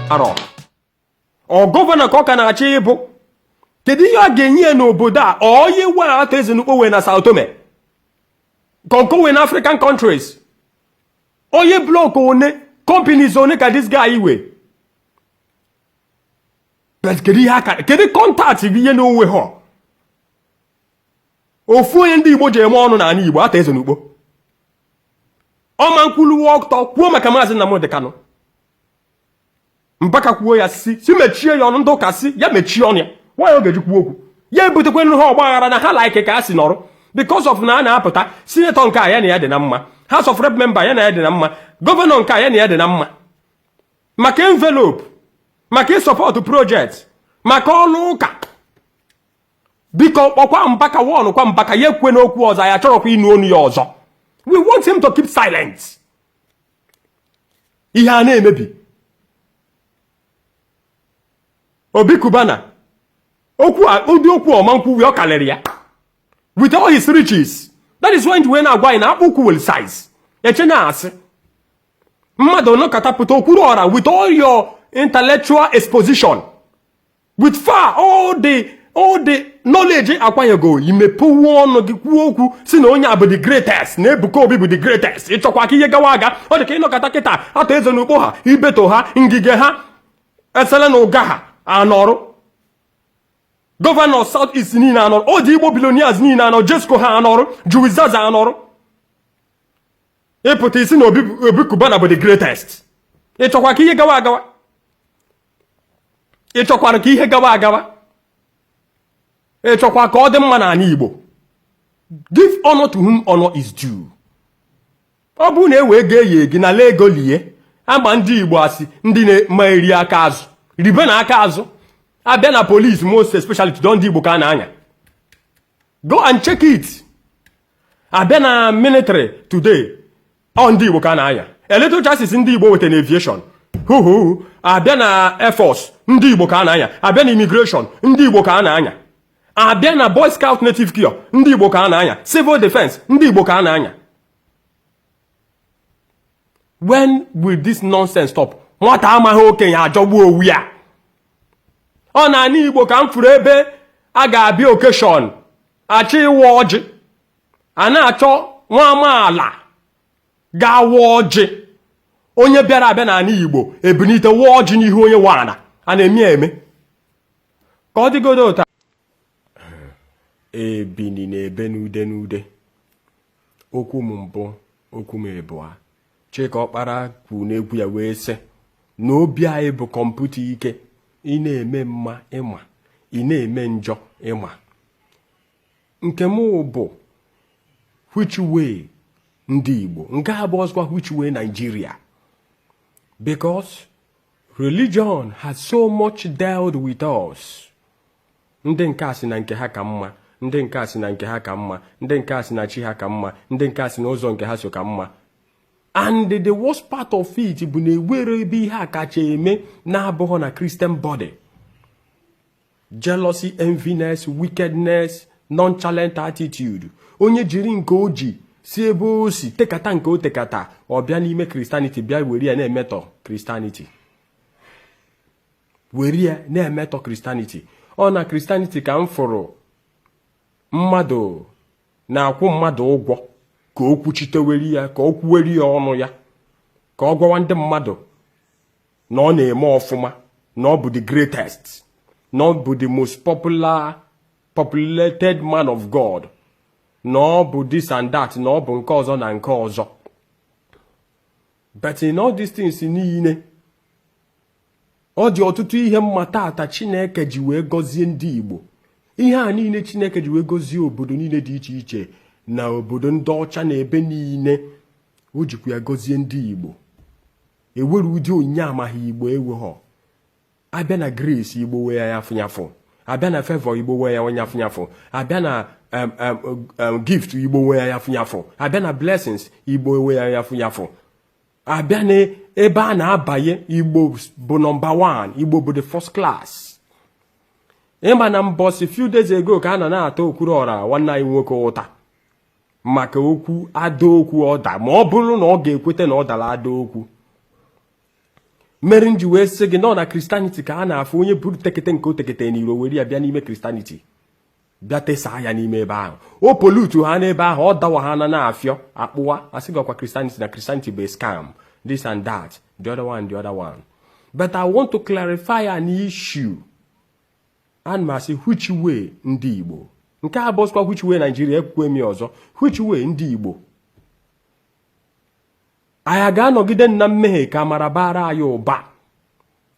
arọ ọ gọvanọ ka ọ ka na-achọ ịbụ kedu ihe a ga-enye ya n'obodo a onye we atọ Ezenukpo wee na Sao Tome konko wee na African countries onye blọk one companies one ka this guy iwe kedu ihe aka kedu kọntaktị gị ihe n'onwe ha ofu onye ndị Igbo ji eme ọnụ n'ala Igbo atọ Ezenukpo ọma nkwulu ọtọ kwuo maka Maazị Nnamdi Kanu mpaka kwuo ya si mechie ya ọnụ ndị ụka si ya mechie ọnụ ya nwaanyị oge ji kwuo okwu ya ebutekwanụ ha ọgbaghara na ha like ka a si nọrọ because of na a na-apụta sinetọ nke a ya na ya dị na mma House of Rep member ya na ya dị na mma gọvanọ nke a ya na ya dị na mma maka envelope maka ịsọpọtụ project maka ọlụ ụka biko kpọkwa Mbaka wọnụ kwa Mbaka ya ekwe n'okwu ọzọ ya chọrọkwa ịnụ onu ya ọzọ we want him to keep silent ihe a na-emebi Obi Kubana ụdị okwu ọmankwụ ọ kalịrị ya with all his riches that is when we na-agwa anyị na akpụkwu will size eche na-asị mmadụ nọkọtapụta Okwuluora with all your intellectual exposition with far all the knowledge akwanyego imepewo ọnụ gị kwuo okwu si na onye a bụ the greatest na Ebuka Obi bụ the greatest ịchọkwa ka ihe gawa aga ọ dị ka ịnọkọta kịta atọ Ezenukpo ha ibeto ha ngige ha esele na ụga ha anọrụ gọvanọ South East niile anọrụ ọ dị Igbo billionaires niile anọrụ Jesco ha anọrụ Juizaza anọrụ ịpụta isi na Obi Kubana bụ the greatest ịchọkwa ka ihe gawa agawa ịchọkwara ka ihe gawa agawa ịchọkwa ka ọ dị mma n'ala Igbo give honor to whom honor is due ọ bụ na ewee ga-eyi gị na ego lie ama ndị Igbo asị ndị na-ema eri aka azụ ribe na aka azụ abịa na police most especially to ndị Igbo ka na-anya go and check it abịa na military today ọ ndị Igbo ka na-anya electoral chances ndị Igbo weta na aviation abịa na Air Force ndị Igbo ka na-anya abịa na immigration ndị Igbo ka na-anya abịa na Boy Scout Native Corps ndị Igbo ka na-anya civil defense ndị Igbo ka na-anya when will this nonsense stop nwata amaghị okenye ajọgbu owu ya ọ na-ana Igbo ka m furu ebe a ga-abịa okeshọn achọ ịwa ọjị a na-achọ nwa amaala ga-awa ọjị onye bịara abịa n'ala Igbo ebunite wa ọjị n'ihu onye wana a na-eme ka ọ dịgodo ụta ebini na-ebe n'ude okwu m mbụ okwu m ebụa Chika Ọkpara kwu n'egwu ya wee sị na obi anyị bụ kọmputa ike ị na-eme mma ịma ị na-eme njọ ịma nke m bụ which way ndị Igbo nke abụọ ọzọkwa which way Nigeria because religion has so much dealt with us ndị nke a sị na nke ha ka mma ndị nke a sị na nke ha ka mma ndị nke a sị na chi ha ka mma ndị nke a sị na ụzọ nke ha so ka mma and the worst part of it bụ na ewere ebe ihe a kacha eme na-abụghị na Christian body jealousy, enviness, wickedness, nonchalant attitude onye jiri nke o ji si ebe o si tekata nke o tekata ọ bịa n'ime Christianity bịa were ya na-emetọ Christianity were ya na-emetọ Christianity ọ na Christianity ka m fụrụ mmadụ na-akwụ mmadụ ụgwọ ka o kwuchiteweri ya ka o kwuweri ya ọnụ ya ka ọ gwawa ndị mmadụ na ọ na-eme ọfụma na ọ bụ the greatest na ọ bụ the most populated man of God na ọ bụ this and that na ọ bụ nke ọzọ na nke ọzọ but in all these things niile ọ dị ọtụtụ ihe mmata ata Chineke ji wee gọzie ndị Igbo ihe a niile Chineke ji wee gọzie obodo niile dị iche iche na obodo ndị ọcha na ebe niile o jikwa ya gọzie ndị Igbo ewere ụdị onyinye amaghị Igbo eweghọ abịa na grace Igbo wee ya fụnyafụ abịa na favor Igbo wee ya nyafụnyafụ abịa na gift Igbo wee ya fụnyafụ abịa na blessings Igbo wee ya fụnyafụ abịa na ebe a na-abanye Igbo bụ number 1 Igbo bụ the first class ịma na mbọsị few days ago ka a na-ata Okwuluora nwanne anyị nwoke ụta maka okwu ada okwu ọda ma ọ bụrụ na ọ ga-ekweta na ọ dara ada okwu mere nji wee sị gị nọ na Christianity ka a na-afụ onye buru tekete nke o tekete n'iro were ya bịa n'ime Christianity bịa tesaa ya n'ime ebe ahụ o polutu ha n'ebe ahụ ọ dawa ha na-afịọ akpụwa asị gị ọkwa Christianity na Christianity bụ scam this and that the other one but I want to clarify an issue and ma sị which way ndị Igbo nke a bọskwa which way Nigeria ekwukwe m ọzọ which way ndị Igbo anyị ga-anọgide na mmehie ka mara bara anyị ụba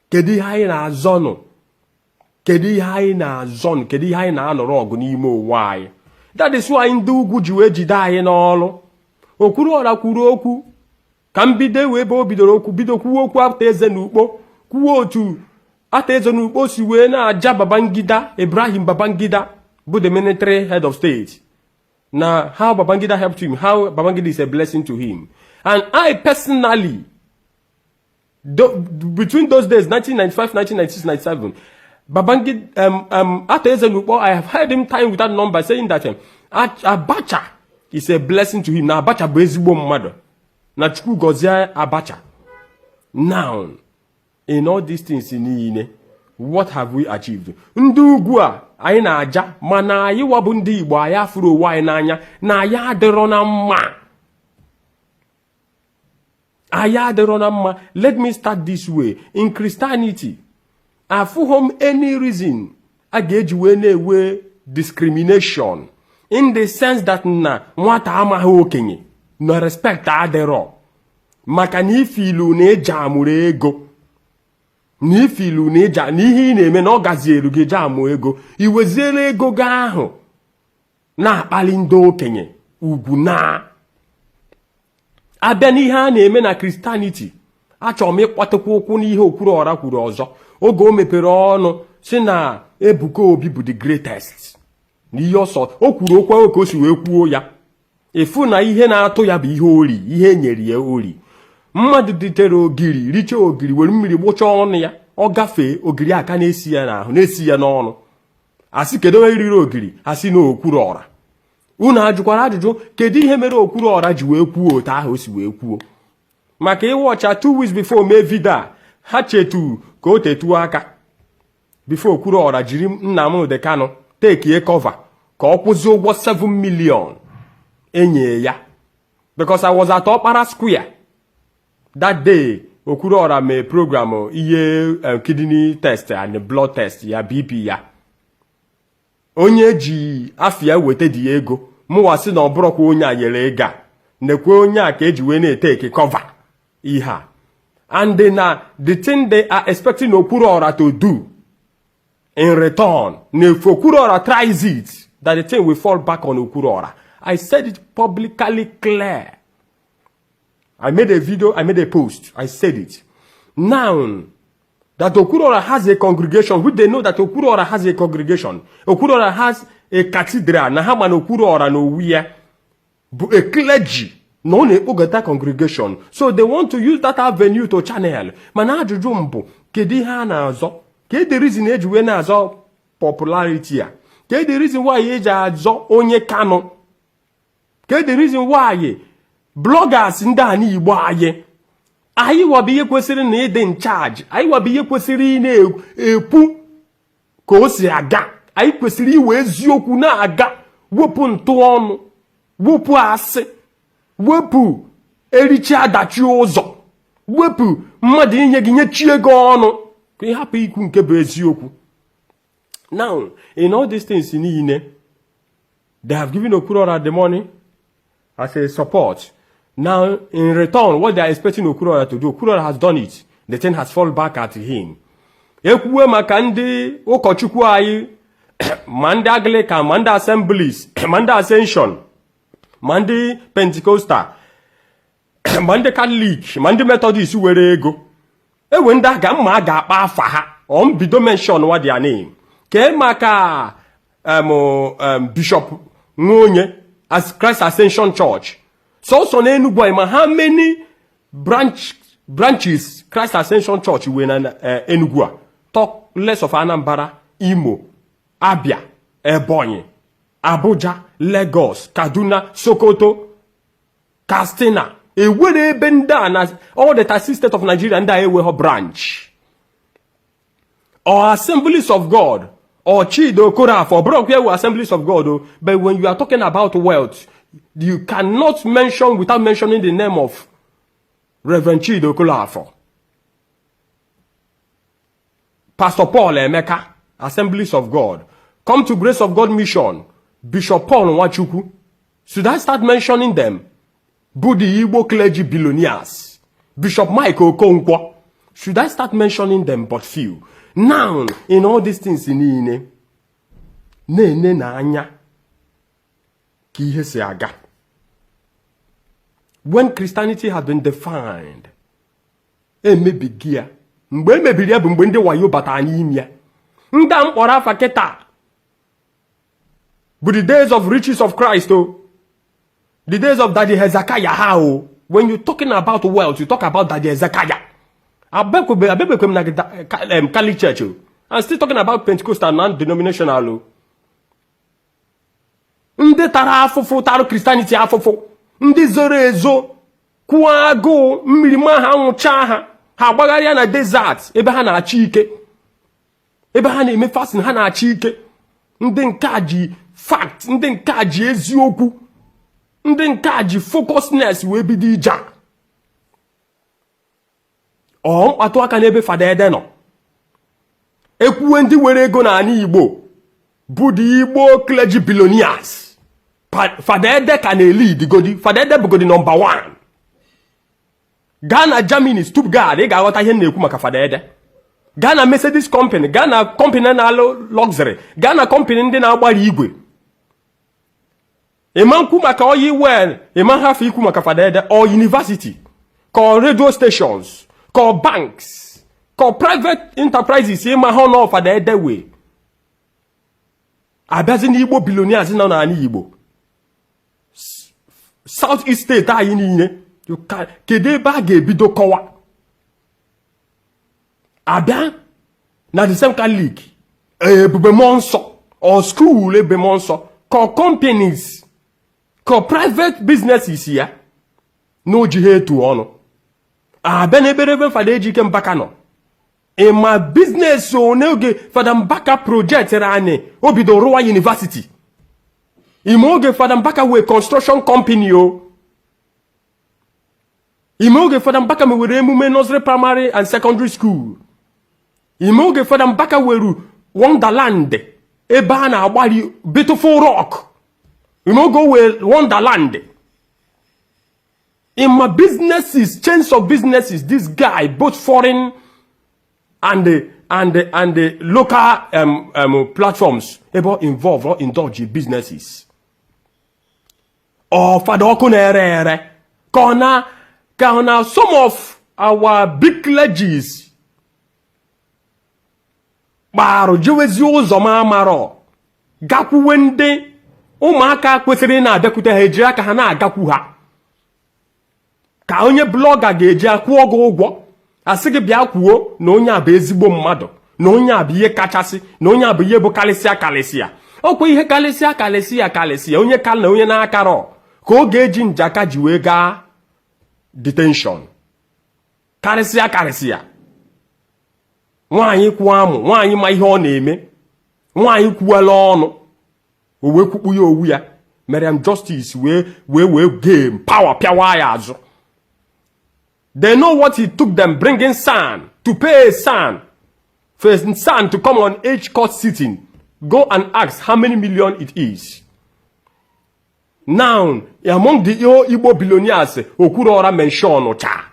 kedu ihe anyị na-azọnụ kedu ihe anyị na-anọrọ ọgụ n'ime ụwa anyị that is why ndị ugwu ji wee jide anyị n'ọlụ Okwuluora kwuru okwu ka m bido wee ebe o bidoro okwu bido kwuo okwu ata eze n'ukpo kwuo otu ata eze n'ukpo si wee na-aja Babangida Ibrahim Babangida bụ the military head of state na how Babangida helped him, how Babangida is a blessing to him. And I personally, between those days, 1995, 1996, 97, Babangida, I have heard him time with that number saying that Abacha is a blessing to him. Now Abacha bụ ezigbo mmadụ. Na Chukwu gọzie Abacha. Now, in all these things niile, what have we achieved? Ndị ugwu a anyị na-aja mana anyị wabụ ndị Igbo anyị afụrụ ụwa anyị n'anya na anyị adịrọ na mma. Anyị adịrọ na mma. Let me start this way. In Christianity, afụghọm any reason a ga-eji wee na-ewe discrimination in the sense that na nwata amaghị okenye no respect adịrọ maka na ifilu na eji amụrụ ego n'ifilu na eja n'ihe ị na-eme na ọ gazielu gị jamụ ego iweziere ego gị ahụ na-akpali ndị okenye ugwu na abịa n'ihe a na-eme na Christianity achọrọ m ịkpatakwa ụkwụ n'ihe Okwuluora kwuru ọzọ oge o mepere ọnụ si na Ebuka Obi bụ the greatest n'ihe ọsọ o kwuru okwu ka o si wee kwuo ya efu na ihe na-atụ ya bụ ihe ori ihe nyere ya ori mmadụ ditere ogiri riche ogiri were mmiri gbụcha ọnụ ya ọ gafee ogiri aka na-esi ya n'ahụ na-esi ya n'ọnụ asị kedu onye riri ogiri asị na Okwuluora unu ajụkwara ajụjụ kedu ihe mere Okwuluora ji wee kwuo otu ahụ o si wee kwuo maka ịwọcha 2 weeks before mee vidio a ha chetu ka o tetuo aka before Okwuluora jiri Nnamdi Kanu tekie cover ka ọ kwụzie ụgwọ 7 million enye ya because I was at Okpara Square that day. Okwuluora mee program ihe kidney test and blood test ya BP ya onye ji afia wete dị ego mụwa sị na ọ bụrụkwa onye a nyere ego a nekwe onye a ka eji wee na-eteke cover ihe and na the thing they are expecting Okwuluora to do in return if Okwuluora tries it that the thing will fall back on Okwuluora. I said it publicly clear. I made a video, I made a post, I said it. Now, that Okwuluora has a congregation, which they know that Okwuluora has a congregation. Okwuluora has a cathedral, na haman Okwuluora no where, a clergy, no that congregation. So they want to use that avenue to channel. Mana ajujumbo, kedi ha na azo, ke the reason eji we na azo popularity ya. Ke the reason why eji azo onye Kanu. Ke the reason why bloggers ndị a n'Igbo anyị wabu ihe kwesịrị na ịdị in charge anyị wabu ihe kwesịrị na-ekwu ka o si aga anyị kwesịrị iwe eziokwu na-aga wepụ ntụ ọnụ wepụ asị wepụ erichi adachi ụzọ wepụ mmadụ inye gị nyechie gị ọnụ ka ị hapụ ikwu nke bụ eziokwu. Now in all these things niile they have given Okwuluora the money as a support. Now, in return, what they are expecting Okwuluora to do, Okwuluora has done it. The thing has fallen back at him. Ekwuwe maka ndị ụkọchukwu anyị ma ndị Anglican, ma ndị Assemblies, ma ndị Ascension, ma ndị Pentecostal, ma ndị Catholic, ma ndị Methodist were ego. Ewe ndị aga mma a ga-akpa afa ha. Bido mention what their name. Ke maka Bishop Nwonye as Christ Ascension Church. So na Enugu ma how many branches Christ Ascension Church we na Enugu talk less of Anambra, Imo, Abia, Ebonyi, Abuja, Lagos, Kaduna, Sokoto, Katsina, ewere ebe ndị a na all the 36 states of Nigeria ndị a enweghị branch or Assemblies of God or Chido Okorafo or Assemblies of God. But when you are talking about wealth, you cannot mention without mentioning the name of Reverend Chido Okorafo. Pastor Paul Emeka, Assemblies of God. Come to Grace of God Mission, Bishop Paul Nwachukwu. Should I start mentioning them? Budi Igbo clergy billionaires. Bishop Michael Okonkwo. Should I start mentioning them but few? Now, in all these things in ne na anya ki ihe si aga. When Christianity has been defined, emebigia. Mgbe emebiri ya bụ mgbe ndị wayo bata n'ime ya. Nda mkpọrọ afa keta. But the days of riches of Christ, oh. The days of Daddy Hezekiah, how? When you're talking about wealth, you talk about Daddy Hezekiah. I'm still talking about Pentecostal non-denominational. Ndị tara afụfụ tara Christianity afụfụ. Ndị zoro ezo kwụọ agụụ mmiri ma ha nwụcha ha. Ha gbagharịa na desert ebe ha na-achị ike. Ebe ha na-eme fasting ha na-achị ike. Ndị nke a ji fact, ndị nke a ji eziokwu. Ndị nke a ji focusness wee bido ija. Ọ mkpatụ aka n'ebe Fada Ede nọ. Ekwuwe ndị were ego na ani Igbo bụ the Igbo clergy billionaires. Fada Ede ka na-lead godi. Fada Ede bugodi number 1. Ghana Germany Stuttgart ị ga-aghọta ihe na-ekwu maka Fada Ede. Ghana Mercedes company, Ghana company na-alụ luxury, Ghana company ndị na-agbari igwe. Ịma nkwu maka oyi well, ịma hafi ikwu maka Fada Ede or university, ka radio stations, ka banks, ka private enterprises ịma ha nọ Fada Ede we. Abịazi n'Igbo billionaires nọ n'ala Igbo. South East State anyị niile. Kedu ebe a ga-ebido kọwa? Abịa na the same Catholic ebube monso or school ebe monso ka companies ka private businesses ya no ji ha etu ọnụ. Abịa na ebe Fada Ejike Mbaka nọ. Ma business o n'oge Fada Mbaka project rani obido rụwa university. Ime oge Fada Mbaka wee construction company o. Ime oge Fada Mbaka mewere emume nursery primary and secondary school. Ime oge Fada Mbaka weru Wonderland ebe a na-agbari beautiful rock. Ime oge we Wonderland. In my businesses, chains of businesses, this guy, both foreign and the local platforms, able involved or indulge in businesses. Or Fada Okunere, Kona, some of our big clergies. Baro jewezi ụzọ ma maro gakwu ndị ụmụaka kwesịrị na-abịakwute ha eji aka ha na-agakwu ha ka onye blọga ga-eji akwụ ọgụ ụgwọ asị gị bịa kwuo na onye a bụ ezigbo mmadụ na onye a bụ ihe kachasị na onye a bụ ihe bụ kalịsịa ọkwa ihe kalịsịa onye kal na onye na-akarọ ka ọ ga-eji njaka ji wee gaa detention karịsịa nwaanyị kwuo amụ nwaanyị ma ihe ọ na-eme nwaanyị kwuwela ọnụ o wee kwukpu ya owu ya mere justice wee game power pịawa ya azụ. They know what it took them bringing son to pay a son for a son to come on age court sitting. Go and ask how many million it is. Now among the Igbo billionaires Okwuluora mention cha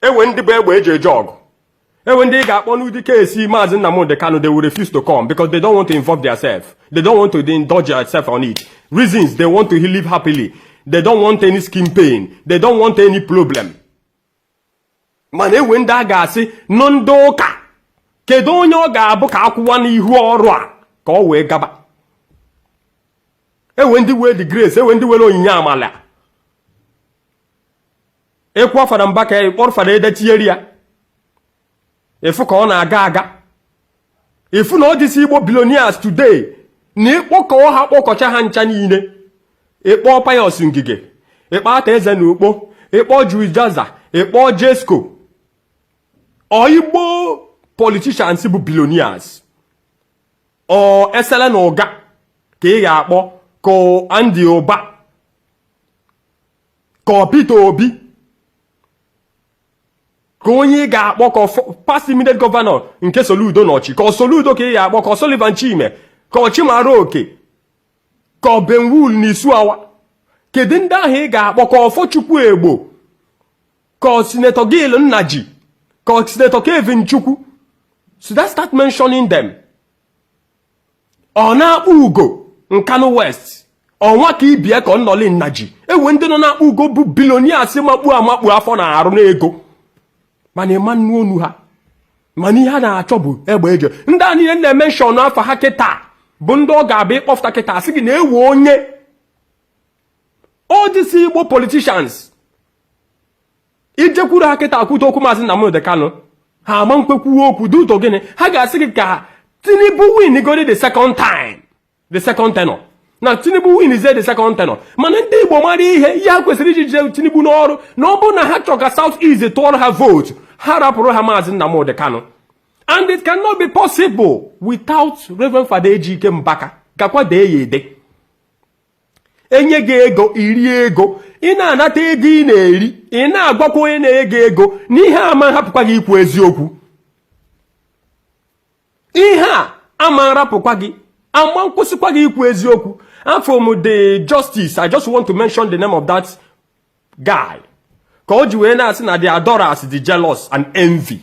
ewe ndị bụ egbe eje jog. When they got one with the case, they will refuse to come because they don't want to involve themselves. They don't want to indulge themselves on it. Reasons, they want to live happily. They don't want any skin pain. They don't want any problem. Man, when that guy say, Nondoka, Kedonyo Gabuka, one who or go away gaba. And when the way the grace, when the way in Yamala. Equa for them back or for the area. If you call a gaga, if you know these Igbo billionaires today, ne woko ha wokocha hanchanine, e popa yosungige, ịkpata eze na ukpo, ịkpọ Juijaza, ịkpọ Jesco, or Igbo politicians bụ billionaires, or Esele na Oga ka ị ga-akpọ, ka Andy Oba, ka Peter Obi, ka onye ị ga-akpọ ka past immediate governor nke Soludo n'ọchị, ka Soludo ka ị ga-akpọ, ka Sullivan Chime, ka Chimaroke, ka Benwul n'Isuawa. Kedu ndị ahụ ị ga-akpọ ka Ọfọchukwu Egbo, ka Senator Gil Nnaji, ka Senator Kevin Chukwu? So that start mentioning them. Ọ na-akpụ ugo Nkanu West, ọnwa ka ibie ka Nnọli Nnaji, ewe ndị nọ na-akpụ ugo bụ billionaires makpu amakpu afọ na arụ n'ego, mana ịma nnu onu ha, mana ihe a na-achọ bụ egbe eje. Ndị a niile na-emenshọn n'afọ ha kịta bụ ndị ọ ga-abịa ịkpọfụta kịta asị gị na-ewe onye. All these Igbo politicians, ijekwuru ha kịta akwụta okwu Maazị Nnamdi Kanu, ha ama mkpekwu okwu dị ụtọ gịnị, ha ga-asị gị ka Tinubu win godi the second time, the second tenor. Na Tinubu win is the second tenor. Mana ndị Igbo mara ihe ha kwesịrị iji jide Tinubu n'ọrụ, na ọ bụrụ na ha chọrọ ka South East tụọrọ ha vote, ha rapụrụ ha Maazị Nnamdi Kanu. And it cannot be possible without Reverend Fada Ejike Mbaka. Gakwa dee ya ede. Enye gị ego, iri ego, ị na-anata ego ị na-eri, ị na-agwakwa onye na-ege ego, n'ihe ama hapụkwa gị ikwu eziokwu. Ihe a ama rapụkwa gị, ama nkwụsịkwa gị ikwu eziokwu. And from the justice, I just want to mention the name of that guy. Ka o ji wee na-asị na the adorers, the jealous and envy.